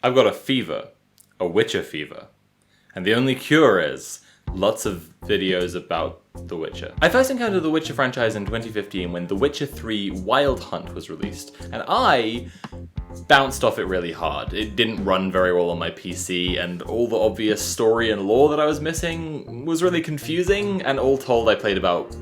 I've got a fever, a Witcher fever, and the only cure is lots of videos about The Witcher. I first encountered the Witcher franchise in 2015 when The Witcher 3 Wild Hunt was released, and I bounced off it really hard. It didn't run very well on my PC, and all the obvious story and lore that I was missing was really confusing, and all told I played about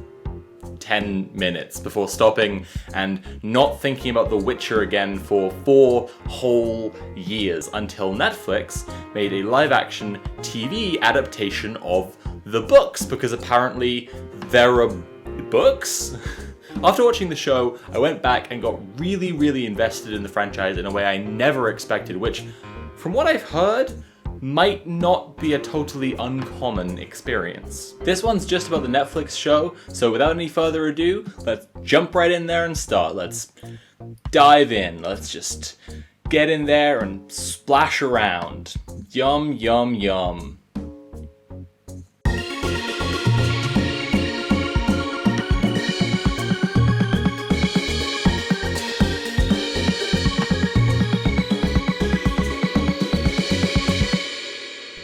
10 minutes before stopping and not thinking about The Witcher again for 4 whole years until Netflix made a live-action TV adaptation of the books, because apparently there are books? After watching the show, I went back and got really, really invested in the franchise in a way I never expected, which, from what I've heard, might not be a totally uncommon experience. This one's just about the Netflix show, so without any further ado, let's jump right in there and start. Let's dive in. Let's just get in there and splash around. Yum, yum, yum.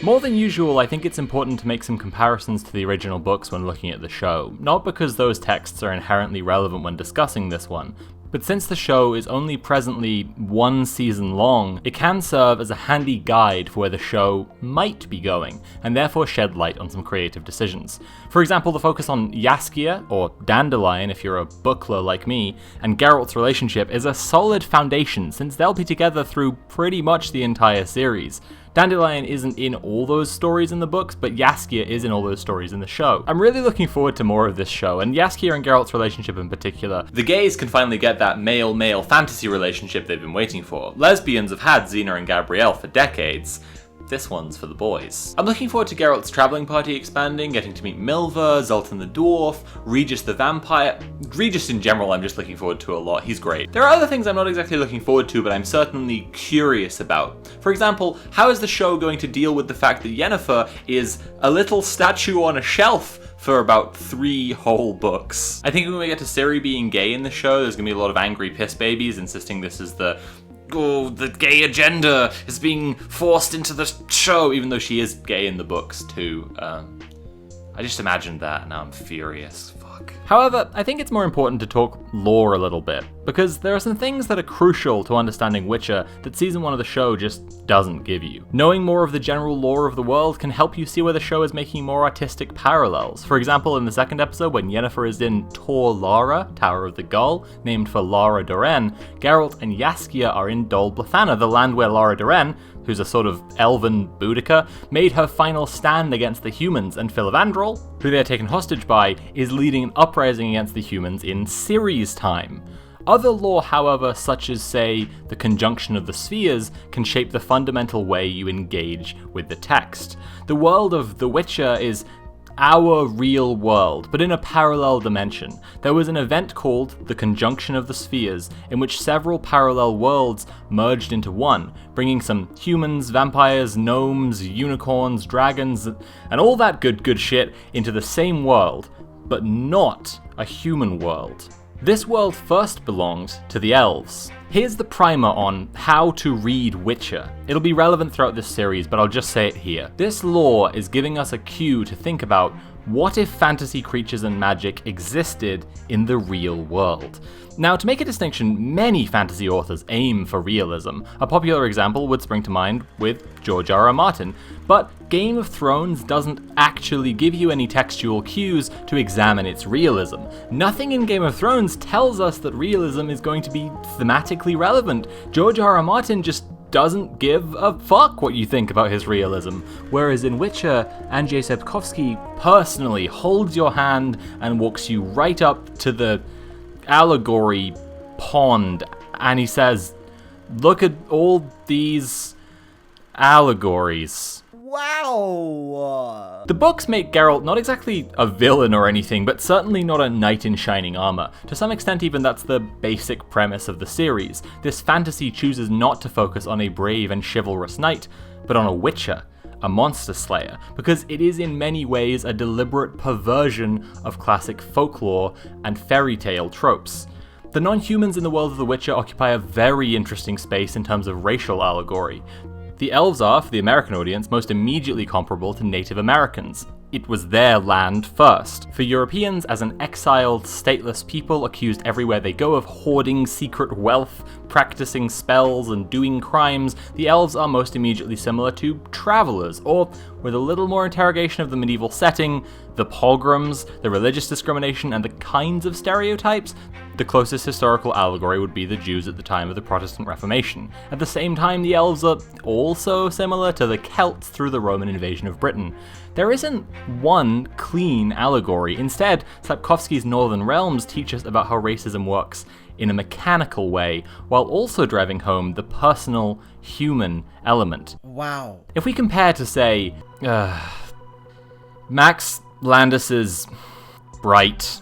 More than usual, I think it's important to make some comparisons to the original books when looking at the show, not because those texts are inherently relevant when discussing this one, but since the show is only presently 1 season long, it can serve as a handy guide for where the show might be going, and therefore shed light on some creative decisions. For example, the focus on Jaskier, or Dandelion if you're a bookler like me, and Geralt's relationship is a solid foundation since they'll be together through pretty much the entire series. Dandelion isn't in all those stories in the books, but Jaskier is in all those stories in the show. I'm really looking forward to more of this show, and Jaskier and Geralt's relationship in particular. The gays can finally get that male-male fantasy relationship they've been waiting for. Lesbians have had Xena and Gabrielle for decades. This one's for the boys. I'm looking forward to Geralt's traveling party expanding, getting to meet Milva, Zoltan the Dwarf, Regis the Vampire. Regis in general I'm just looking forward to a lot, he's great. There are other things I'm not exactly looking forward to, but I'm certainly curious about. For example, how is the show going to deal with the fact that Yennefer is a little statue on a shelf for about 3 whole books? I think when we get to Ciri being gay in the show, there's gonna be a lot of angry piss babies insisting this is the gay agenda is being forced into the show, even though she is gay in the books too. I just imagined that, and now I'm furious. Fuck. However, I think it's more important to talk lore a little bit, because there are some things that are crucial to understanding Witcher that season 1 of the show just doesn't give you. Knowing more of the general lore of the world can help you see where the show is making more artistic parallels. For example, in the second episode, when Yennefer is in Tor Lara, Tower of the Gull, named for Lara Dorren, Geralt and Jaskier are in Dol Blathanna, the land where Lara Dorren, who's a sort of elven Boudica, made her final stand against the humans, and Filavandrel, who they are taken hostage by, is leading an uprising against the humans in Ciri's time. Other lore, however, such as, say, the conjunction of the spheres, can shape the fundamental way you engage with the text. The world of The Witcher is our real world, but in a parallel dimension. There was an event called the Conjunction of the Spheres, in which several parallel worlds merged into one, bringing some humans, vampires, gnomes, unicorns, dragons, and all that good shit into the same world, but not a human world. This world first belonged to the elves. Here's the primer on how to read Witcher. It'll be relevant throughout this series, but I'll just say it here. This lore is giving us a cue to think about what if fantasy creatures and magic existed in the real world. Now, to make a distinction, many fantasy authors aim for realism. A popular example would spring to mind with George R.R. Martin, but Game of Thrones doesn't actually give you any textual cues to examine its realism. Nothing in Game of Thrones tells us that realism is going to be thematically relevant. George R.R. Martin just doesn't give a fuck what you think about his realism. Whereas in Witcher, Andrzej Sapkowski personally holds your hand and walks you right up to the allegory pond, and he says, "Look at all these allegories." Wow! The books make Geralt not exactly a villain or anything, but certainly not a knight in shining armor. To some extent even that's the basic premise of the series. This fantasy chooses not to focus on a brave and chivalrous knight, but on a witcher, a monster slayer, because it is in many ways a deliberate perversion of classic folklore and fairy tale tropes. The non-humans in the world of The Witcher occupy a very interesting space in terms of racial allegory. The elves are, for the American audience, most immediately comparable to Native Americans. It was their land first. For Europeans, as an exiled, stateless people accused everywhere they go of hoarding secret wealth, practicing spells, and doing crimes, the elves are most immediately similar to travelers, or, with a little more interrogation of the medieval setting, the pogroms, the religious discrimination, and the kinds of stereotypes, the closest historical allegory would be the Jews at the time of the Protestant Reformation. At the same time, the elves are also similar to the Celts through the Roman invasion of Britain. There isn't one clean allegory. Instead, Sapkowski's Northern Realms teach us about how racism works in a mechanical way, while also driving home the personal, human element. Wow. If we compare to, say, Max Landis's Bright,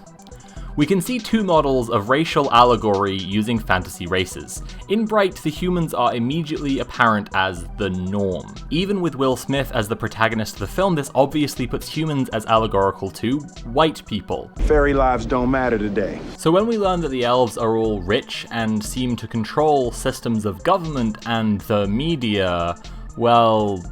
we can see two models of racial allegory using fantasy races. In Bright, the humans are immediately apparent as the norm. Even with Will Smith as the protagonist of the film, this obviously puts humans as allegorical to white people. Fairy lives don't matter today. So when we learn that the elves are all rich and seem to control systems of government and the media, well...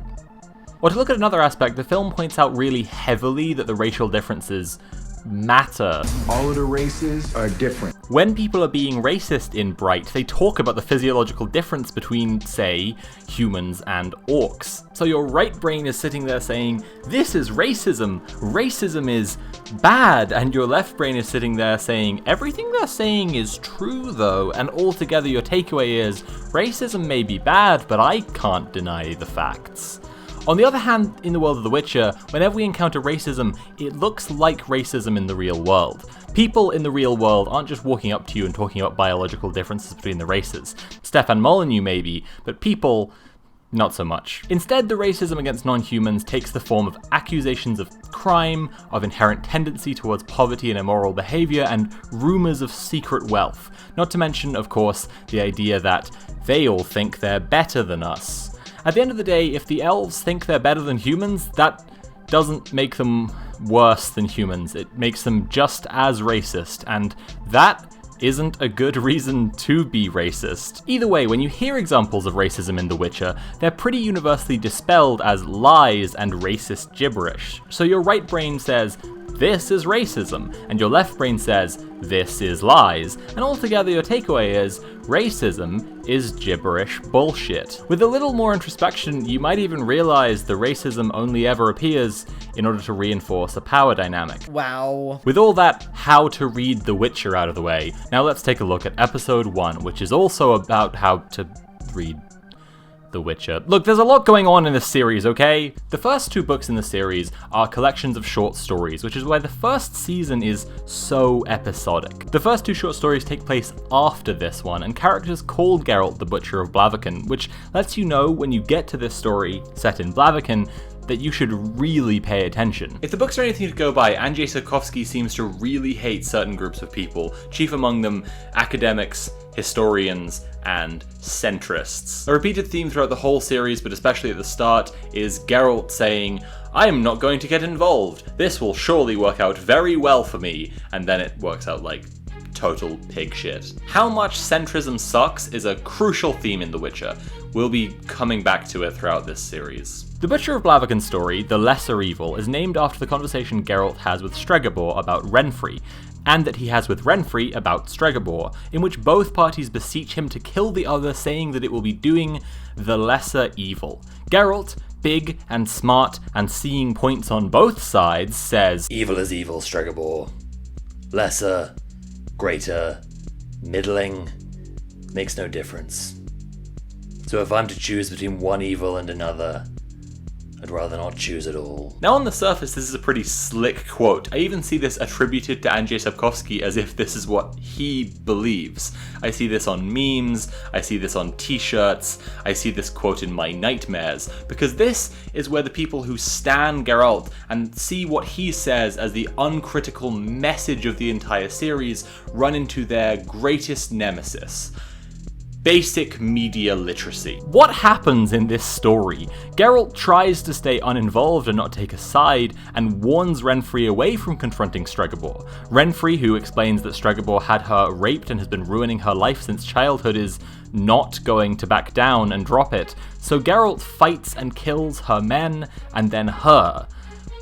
Or to look at another aspect, the film points out really heavily that the racial differences matter. All of the races are different. When people are being racist in Bright, they talk about the physiological difference between, say, humans and orcs. So your right brain is sitting there saying, this is racism is bad, and your left brain is sitting there saying, everything they're saying is true though, and altogether your takeaway is, racism may be bad, but I can't deny the facts. On the other hand, in the world of The Witcher, whenever we encounter racism, it looks like racism in the real world. People in the real world aren't just walking up to you and talking about biological differences between the races. Stefan Molyneux maybe, but people, not so much. Instead, the racism against non-humans takes the form of accusations of crime, of inherent tendency towards poverty and immoral behavior, and rumors of secret wealth. Not to mention, of course, the idea that they all think they're better than us. At the end of the day, if the elves think they're better than humans, that doesn't make them worse than humans. It makes them just as racist, and that isn't a good reason to be racist. Either way, when you hear examples of racism in The Witcher, they're pretty universally dispelled as lies and racist gibberish. So your right brain says, this is racism, and your left brain says, this is lies, and altogether your takeaway is, racism is gibberish bullshit. With a little more introspection, you might even realize the racism only ever appears in order to reinforce a power dynamic. Wow. With all that how to read The Witcher out of the way, now let's take a look at episode 1, which is also about how to read The Witcher. Look, there's a lot going on in this series, okay? The first 2 books in the series are collections of short stories, which is why the first season is so episodic. The first 2 short stories take place after this one, and characters called Geralt the Butcher of Blaviken, which lets you know when you get to this story set in Blaviken that you should really pay attention. If the books are anything to go by, Andrzej Sapkowski seems to really hate certain groups of people, chief among them academics, historians, and centrists. A repeated theme throughout the whole series, but especially at the start, is Geralt saying, I am not going to get involved. This will surely work out very well for me. And then it works out like total pig shit. How much centrism sucks is a crucial theme in The Witcher. We'll be coming back to it throughout this series. The Butcher of Blaviken's story, The Lesser Evil, is named after the conversation Geralt has with Stregobor about Renfri, and that he has with Renfri about Stregobor, in which both parties beseech him to kill the other, saying that it will be doing the lesser evil. Geralt, big and smart and seeing points on both sides, says, Evil is evil, Stregobor. Lesser, greater, middling, makes no difference. So if I'm to choose between one evil and another, I'd rather not choose at all. Now on the surface, this is a pretty slick quote. I even see this attributed to Andrzej Sapkowski as if this is what he believes. I see this on memes, I see this on t-shirts, I see this quote in my nightmares, because this is where the people who stan Geralt and see what he says as the uncritical message of the entire series run into their greatest nemesis. Basic media literacy. What happens in this story? Geralt tries to stay uninvolved and not take a side, and warns Renfri away from confronting Stregobor. Renfri, who explains that Stregobor had her raped and has been ruining her life since childhood, is not going to back down and drop it, so Geralt fights and kills her men, and then her.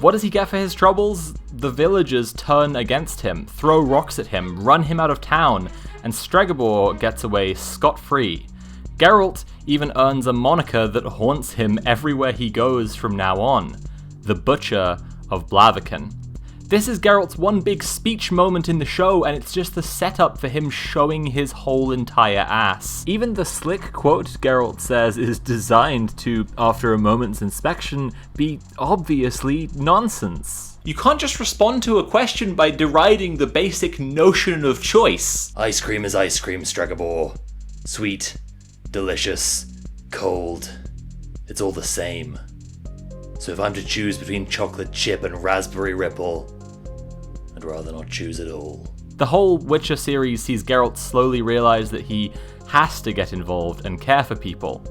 What does he get for his troubles? The villagers turn against him, throw rocks at him, run him out of town, and Stregobor gets away scot-free. Geralt even earns a moniker that haunts him everywhere he goes from now on: the Butcher of Blaviken. This is Geralt's one big speech moment in the show, and it's just the setup for him showing his whole entire ass. Even the slick quote Geralt says is designed to, after a moment's inspection, be obviously nonsense. You can't just respond to a question by deriding the basic notion of choice. Ice cream is ice cream, Stregobor. Sweet, delicious, cold. It's all the same. So if I'm to choose between chocolate chip and raspberry ripple, I'd rather not choose at all. The whole Witcher series sees Geralt slowly realize that he has to get involved and care for people.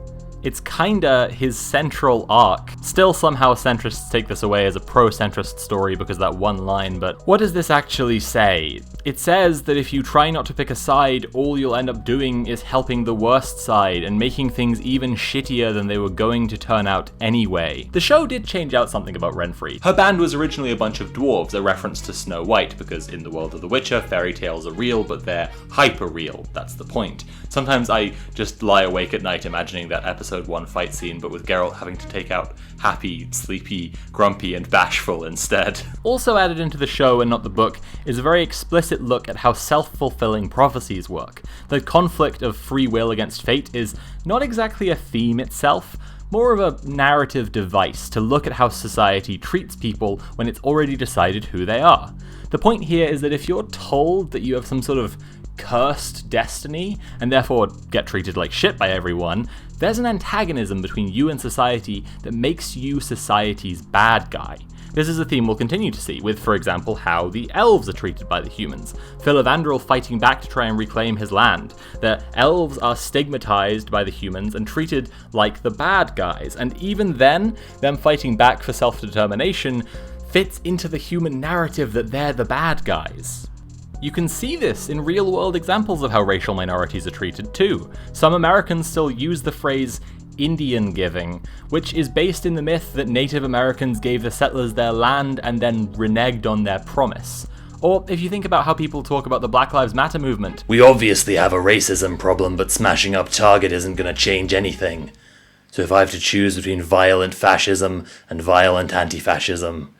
It's kinda his central arc. Still, somehow centrists take this away as a pro-centrist story because of that one line, but what does this actually say? It says that if you try not to pick a side, all you'll end up doing is helping the worst side and making things even shittier than they were going to turn out anyway. The show did change out something about Renfri. Her band was originally a bunch of dwarves, a reference to Snow White, because in the world of The Witcher, fairy tales are real, but they're hyper-real. That's the point. Sometimes I just lie awake at night imagining that episode 1 fight scene, but with Geralt having to take out happy, sleepy, grumpy, and bashful instead. Also added into the show and not the book is a very explicit look at how self-fulfilling prophecies work. The conflict of free will against fate is not exactly a theme itself, more of a narrative device to look at how society treats people when it's already decided who they are. The point here is that if you're told that you have some sort of cursed destiny, and therefore get treated like shit by everyone, there's an antagonism between you and society that makes you society's bad guy. This is a theme we'll continue to see, with, for example, how the elves are treated by the humans. Filavandrel fighting back to try and reclaim his land. The elves are stigmatized by the humans and treated like the bad guys, and even then, them fighting back for self-determination fits into the human narrative that they're the bad guys. You can see this in real-world examples of how racial minorities are treated too. Some Americans still use the phrase Indian giving, which is based in the myth that Native Americans gave the settlers their land and then reneged on their promise. Or if you think about how people talk about the Black Lives Matter movement. We obviously have a racism problem, but smashing up Target isn't gonna change anything. So if I have to choose between violent fascism and violent anti-fascism,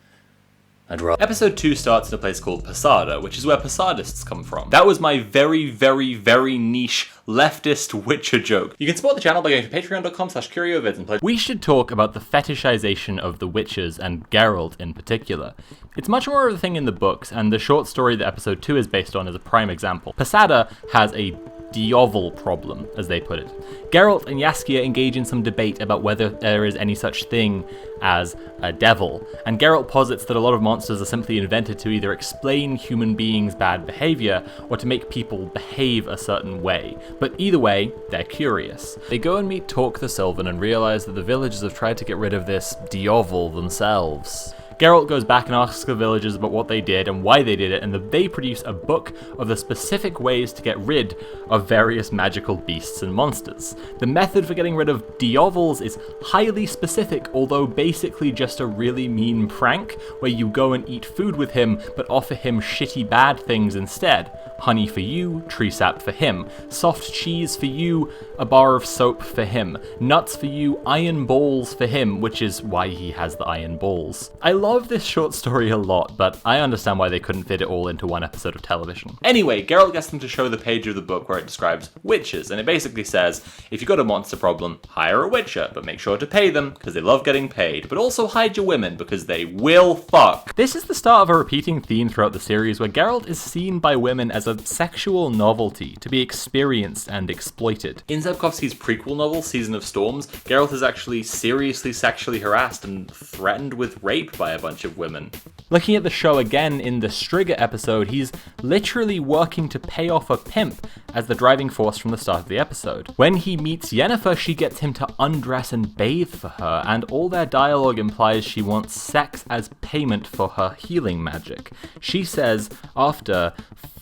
I'd rather... Episode 2 starts in a place called Posada, which is where Posadists come from. That was my very, very, very niche leftist Witcher joke. You can support the channel by going to patreon.com/curiovids and play. We should talk about the fetishization of the Witchers, and Geralt in particular. It's much more of a thing in the books, and the short story that episode 2 is based on is a prime example. Posada has a Diovel problem, as they put it. Geralt and Jaskier engage in some debate about whether there is any such thing as a devil, and Geralt posits that a lot of monsters are simply invented to either explain human beings' bad behavior or to make people behave a certain way. But either way, they're curious. They go and meet Torque the Sylvan and realize that the villagers have tried to get rid of this Diovel themselves. Geralt goes back and asks the villagers about what they did and why they did it, and they produce a book of the specific ways to get rid of various magical beasts and monsters. The method for getting rid of Diovels is highly specific, although basically just a really mean prank, where you go and eat food with him, but offer him shitty bad things instead. Honey for you, tree sap for him. Soft cheese for you, a bar of soap for him. Nuts for you, iron balls for him, which is why he has the iron balls. I love this short story a lot, but I understand why they couldn't fit it all into one episode of television. Anyway, Geralt gets them to show the page of the book where it describes witches, and it basically says, if you've got a monster problem, hire a witcher, but make sure to pay them, because they love getting paid, but also hide your women, because they will fuck. This is the start of a repeating theme throughout the series, where Geralt is seen by women as a sexual novelty, to be experienced and exploited. In Sapkowski's prequel novel, Season of Storms, Geralt is actually seriously sexually harassed and threatened with rape by a bunch of women. Looking at the show again in the Striga episode, he's literally working to pay off a pimp as the driving force from the start of the episode. When he meets Yennefer, she gets him to undress and bathe for her, and all their dialogue implies she wants sex as payment for her healing magic. She says after,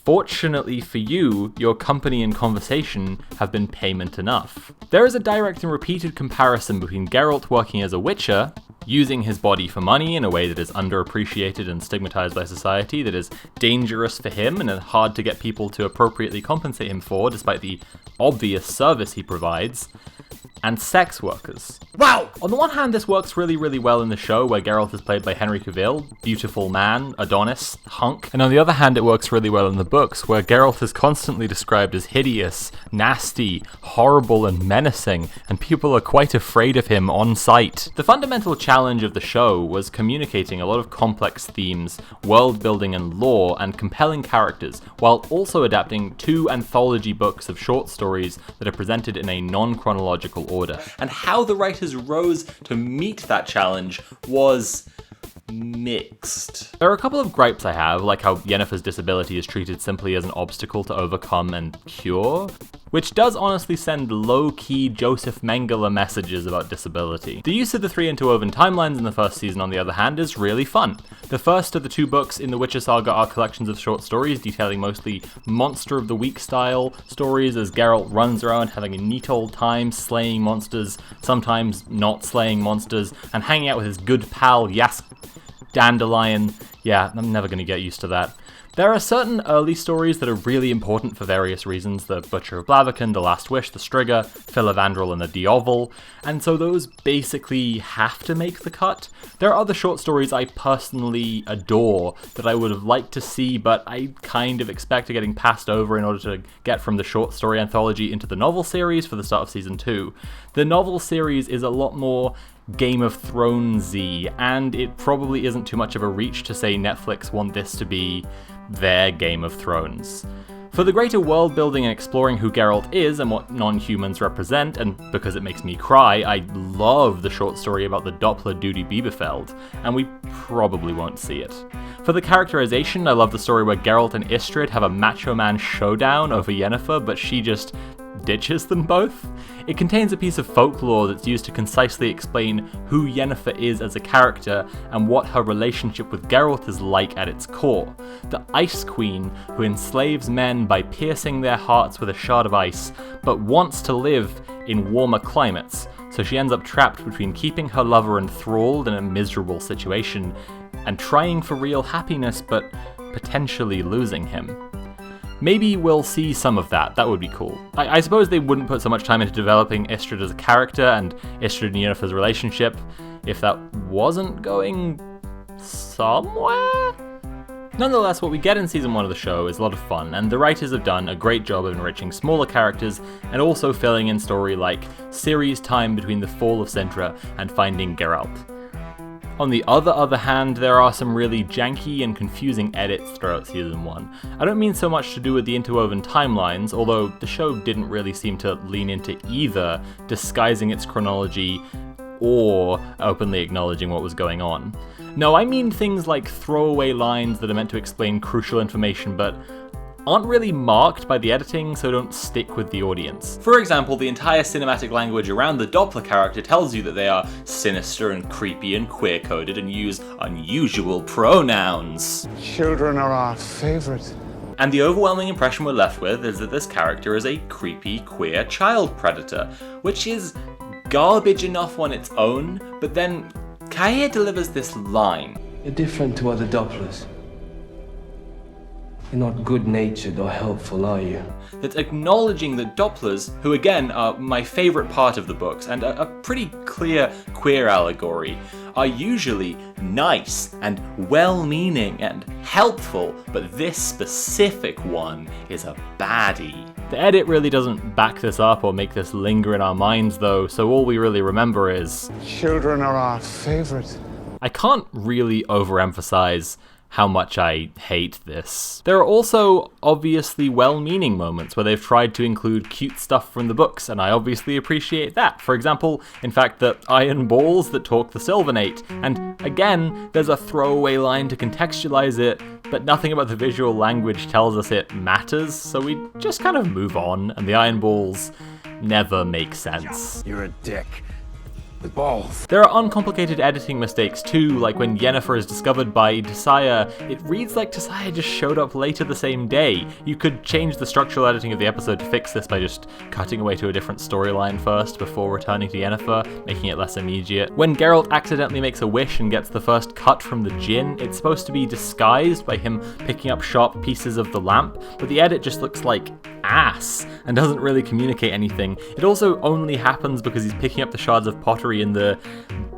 "Fortunately for you, your company and conversation have been payment enough." There is a direct and repeated comparison between Geralt working as a witcher, using his body for money in a way that is underappreciated and stigmatized by society, that is dangerous for him and hard to get people to appropriately compensate him for, despite the obvious service he provides, and sex workers. Wow! On the one hand, this works really, really well in the show, where Geralt is played by Henry Cavill, beautiful man, Adonis, hunk. And on the other hand, it works really well in the books, where Geralt is constantly described as hideous, nasty, horrible, and menacing, and people are quite afraid of him on sight. The fundamental challenge of the show was communicating a lot of complex themes, world building and lore, and compelling characters, while also adapting 2 anthology books of short stories that are presented in a non-chronological order. And how the writers rose to meet that challenge was mixed. There are a couple of gripes I have, like how Yennefer's disability is treated simply as an obstacle to overcome and cure, which does honestly send low-key Joseph Mengele messages about disability. The use of the 3 interwoven timelines in the first season, on the other hand, is really fun. The first of the 2 books in the Witcher Saga are collections of short stories detailing mostly Monster of the Week style stories as Geralt runs around having a neat old time slaying monsters, sometimes not slaying monsters, and hanging out with his good pal Jask Dandelion. Yeah, I'm never going to get used to that. There are certain early stories that are really important for various reasons, the Butcher of Blaviken, the Last Wish, the Striga, Filavandrel, and the Diovel, and so those basically have to make the cut. There are other short stories I personally adore that I would have liked to see, but I kind of expect are getting passed over in order to get from the short story anthology into the novel series for the start of season 2. The novel series is a lot more Game of Thrones-y, and it probably isn't too much of a reach to say Netflix want this to be their Game of Thrones. For the greater world building and exploring who Geralt is and what non-humans represent, and because it makes me cry, I love the short story about the Doppler Duty Bielefeld, and we probably won't see it. For the characterization, I love the story where Geralt and Istrid have a macho man showdown over Yennefer, but she just ditches them both. It contains a piece of folklore that's used to concisely explain who Yennefer is as a character and what her relationship with Geralt is like at its core. The Ice Queen, who enslaves men by piercing their hearts with a shard of ice, but wants to live in warmer climates, so she ends up trapped between keeping her lover enthralled in a miserable situation and trying for real happiness but potentially losing him. Maybe we'll see some of that would be cool. I suppose they wouldn't put so much time into developing Istrid as a character and Istrid and Yennefer's relationship if that wasn't going somewhere? Nonetheless, what we get in season 1 of the show is a lot of fun, and the writers have done a great job of enriching smaller characters and also filling in story like Ciri's time between the fall of Cintra and finding Geralt. On the other hand, there are some really janky and confusing edits throughout season 1. I don't mean so much to do with the interwoven timelines, although the show didn't really seem to lean into either disguising its chronology or openly acknowledging what was going on. No, I mean things like throwaway lines that are meant to explain crucial information but aren't really marked by the editing, so don't stick with the audience. For example, the entire cinematic language around the Doppler character tells you that they are sinister and creepy and queer-coded and use unusual pronouns. Children are our favorite. And the overwhelming impression we're left with is that this character is a creepy, queer child predator, which is garbage enough on its own, but then Kaeya delivers this line. You're different to other Dopplers. You're not good-natured or helpful, are you? That's acknowledging that Dopplers, who again are my favourite part of the books and a pretty clear queer allegory, are usually nice and well-meaning and helpful, but this specific one is a baddie. The edit really doesn't back this up or make this linger in our minds though, so all we really remember is... Children are our favorite. I can't really overemphasize how much I hate this. There are also obviously well-meaning moments where they've tried to include cute stuff from the books, and I obviously appreciate that. For example, in fact, the iron balls that talk the Sylvanate, and again, there's a throwaway line to contextualize it, but nothing about the visual language tells us it matters, so we just kind of move on, and the iron balls never make sense. You're a dick. With balls. There are uncomplicated editing mistakes too, like when Yennefer is discovered by Tissaia, it reads like Tissaia just showed up later the same day. You could change the structural editing of the episode to fix this by just cutting away to a different storyline first before returning to Yennefer, making it less immediate. When Geralt accidentally makes a wish and gets the first cut from the djinn, it's supposed to be disguised by him picking up sharp pieces of the lamp, but the edit just looks like ass and doesn't really communicate anything. It also only happens because he's picking up the shards of pottery in the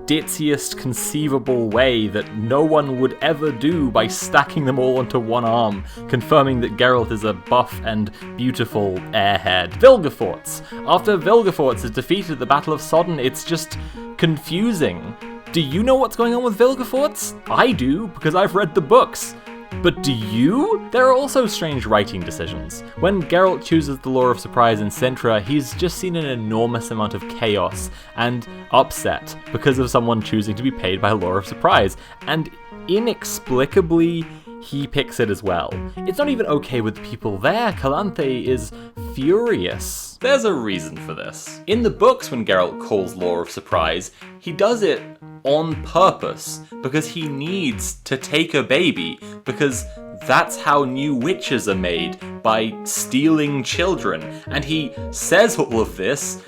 ditziest conceivable way that no one would ever do by stacking them all onto one arm, confirming that Geralt is a buff and beautiful airhead. Vilgefortz. After Vilgefortz is defeated at the Battle of Sodden, it's just confusing. Do you know what's going on with Vilgefortz? I do, because I've read the books. But do you? There are also strange writing decisions. When Geralt chooses the Lore of Surprise in Cintra, he's just seen an enormous amount of chaos and upset because of someone choosing to be paid by Lore of Surprise, and inexplicably, he picks it as well. It's not even okay with the people there. Calanthe is furious. There's a reason for this. In the books, when Geralt calls Lore of Surprise, he does it on purpose, because he needs to take a baby, because that's how new witches are made, by stealing children. And he says all of this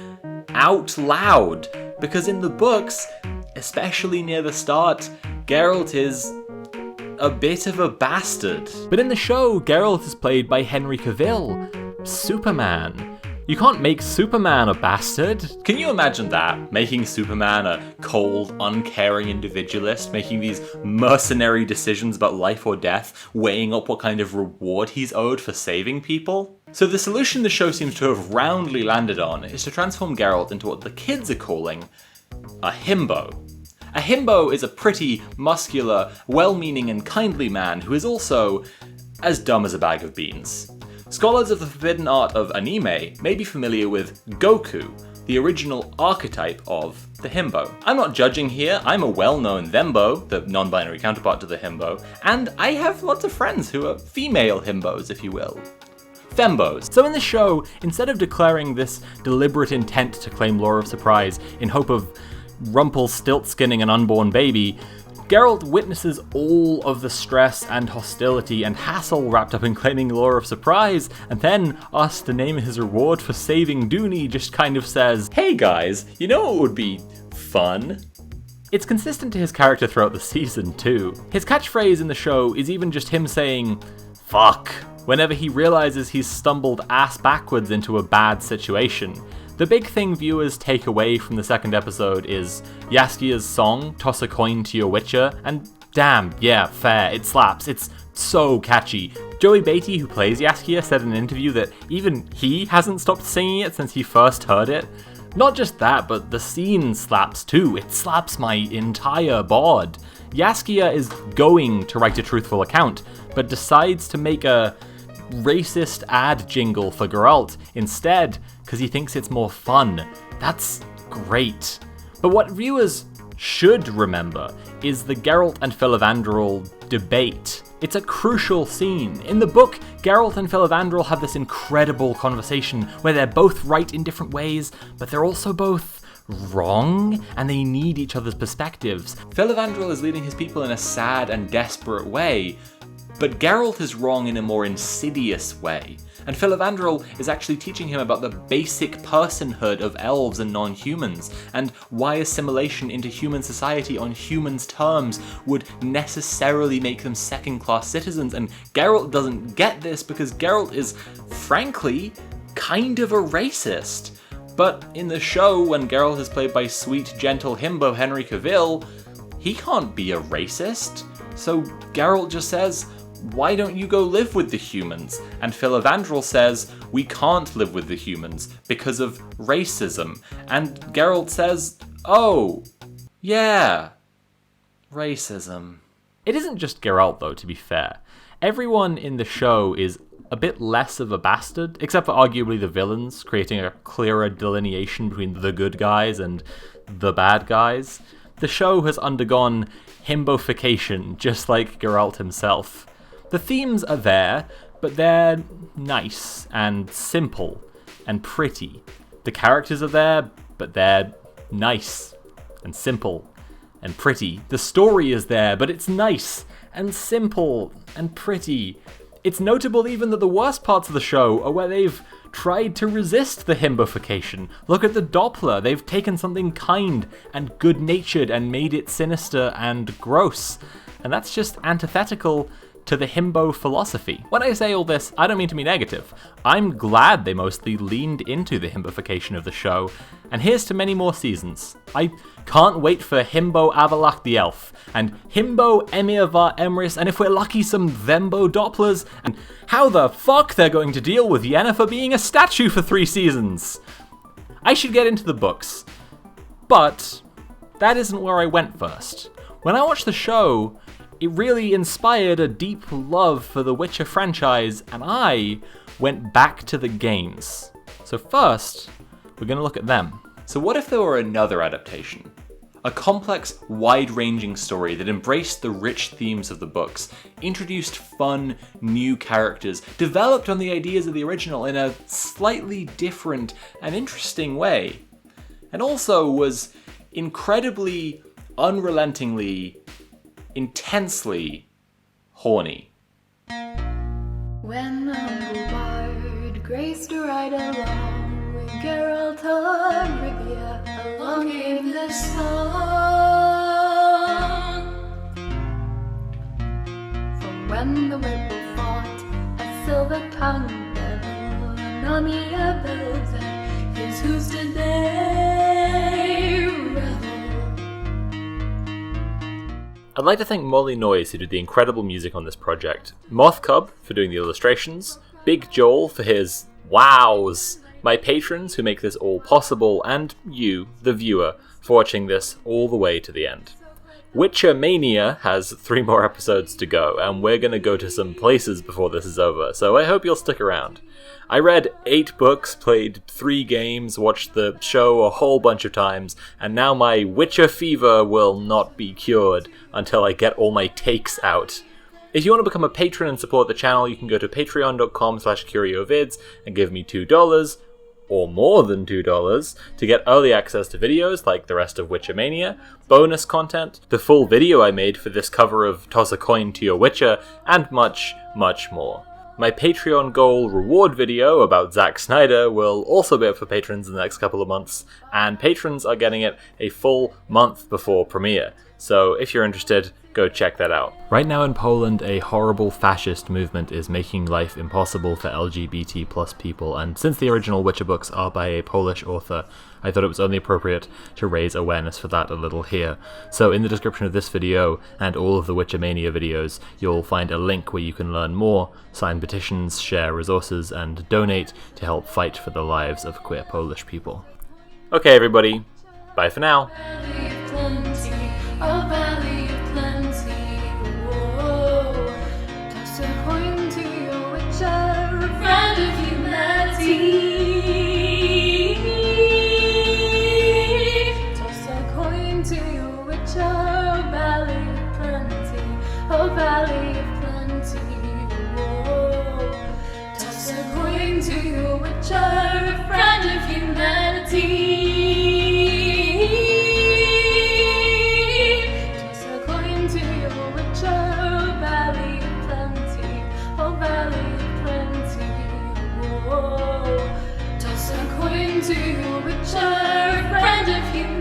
out loud, because in the books, especially near the start, Geralt is a bit of a bastard. But in the show, Geralt is played by Henry Cavill, Superman. You can't make Superman a bastard. Can you imagine that? Making Superman a cold, uncaring individualist, making these mercenary decisions about life or death, weighing up what kind of reward he's owed for saving people? So the solution the show seems to have roundly landed on is to transform Geralt into what the kids are calling a himbo. A himbo is a pretty, muscular, well-meaning and kindly man who is also as dumb as a bag of beans. Scholars of the forbidden art of anime may be familiar with Goku, the original archetype of the himbo. I'm not judging here, I'm a well-known thembo, the non-binary counterpart to the himbo, and I have lots of friends who are female himbos, if you will. Fembos. So in the show, instead of declaring this deliberate intent to claim Lore of Surprise in hope of Rumpelstiltskinning an unborn baby, Geralt witnesses all of the stress and hostility and hassle wrapped up in claiming Lore of Surprise, and then, asked to name his reward for saving Dooney, just kind of says, "Hey guys, you know what would be fun?" It's consistent to his character throughout the season too. His catchphrase in the show is even just him saying, "fuck," whenever he realizes he's stumbled ass backwards into a bad situation. The big thing viewers take away from the second episode is Jaskia's song, Toss a Coin to Your Witcher, and damn, yeah, fair, it slaps, it's so catchy. Joey Beatty, who plays Jaskia, said in an interview that even he hasn't stopped singing it since he first heard it. Not just that, but the scene slaps too, it slaps my entire bod. Jaskia is going to write a truthful account, but decides to make a racist ad jingle for Geralt instead, because he thinks it's more fun. That's great. But what viewers should remember is the Geralt and Filavandrel debate. It's a crucial scene. In the book, Geralt and Filavandrel have this incredible conversation where they're both right in different ways, but they're also both wrong, and they need each other's perspectives. Filavandrel is leading his people in a sad and desperate way, but Geralt is wrong in a more insidious way, and Filavandrel is actually teaching him about the basic personhood of elves and non-humans, and why assimilation into human society on humans' terms would necessarily make them second-class citizens, and Geralt doesn't get this because Geralt is, frankly, kind of a racist. But in the show, when Geralt is played by sweet, gentle himbo Henry Cavill, he can't be a racist. So Geralt just says, "Why don't you go live with the humans?" And Filavandrel says, "We can't live with the humans because of racism." And Geralt says, "Oh, yeah, racism." It isn't just Geralt, though, to be fair. Everyone in the show is a bit less of a bastard, except for arguably the villains, creating a clearer delineation between the good guys and the bad guys. The show has undergone himbofication, just like Geralt himself. The themes are there, but they're nice and simple and pretty. The characters are there, but they're nice and simple and pretty. The story is there, but it's nice and simple and pretty. It's notable even that the worst parts of the show are where they've tried to resist the himbofication. Look at the Doppler. They've taken something kind and good-natured and made it sinister and gross. And that's just antithetical to the himbo philosophy. When I say all this, I don't mean to be negative. I'm glad they mostly leaned into the himbofication of the show, and here's to many more seasons. I can't wait for Himbo Avalak the Elf, and Himbo Emir var Emrys, and if we're lucky, some Thembo Dopplers, and how the fuck they're going to deal with Yennefer being a statue for 3 seasons. I should get into the books, but that isn't where I went first. When I watched the show, it really inspired a deep love for the Witcher franchise, and I went back to the games. So first, we're going to look at them. So what if there were another adaptation? A complex, wide-ranging story that embraced the rich themes of the books, introduced fun, new characters, developed on the ideas of the original in a slightly different and interesting way, and also was incredibly, unrelentingly, intensely horny. When the humble bard graced to ride along with Geralt of Rivia, along came this song. From when the whipple fought a silver-tongued devil, an army of elves at his hoofs did they revel. I'd like to thank Molly Noyes, who did the incredible music on this project, Moth Cub for doing the illustrations, Big Joel for his wows, my patrons who make this all possible, and you, the viewer, for watching this all the way to the end. Witcher Mania has 3 more episodes to go, and we're going to go to some places before this is over, so I hope you'll stick around. I read 8 books, played 3 games, watched the show a whole bunch of times, and now my Witcher fever will not be cured until I get all my takes out. If you want to become a patron and support the channel, you can go to patreon.com/CurioVids and give me $2, or more than $2, to get early access to videos like the rest of Witcher Mania, bonus content, the full video I made for this cover of Toss a Coin to Your Witcher, and much, much more. My Patreon goal reward video about Zack Snyder will also be up for patrons in the next couple of months, and patrons are getting it a full month before premiere. So if you're interested, go check that out. Right now in Poland, a horrible fascist movement is making life impossible for LGBT plus people, and since the original Witcher books are by a Polish author, I thought it was only appropriate to raise awareness for that a little here. So in the description of this video, and all of the Witcher Mania videos, you'll find a link where you can learn more, sign petitions, share resources, and donate to help fight for the lives of queer Polish people. Okay everybody, bye for now. A valley of plenty, whoa. Toss a coin to your Witcher, a friend of humanity. Toss a coin to your Witcher, a valley of plenty, a valley of plenty, whoa. Toss a coin to your Witcher, a friend of humanity. To your Witcher, friend of humanity.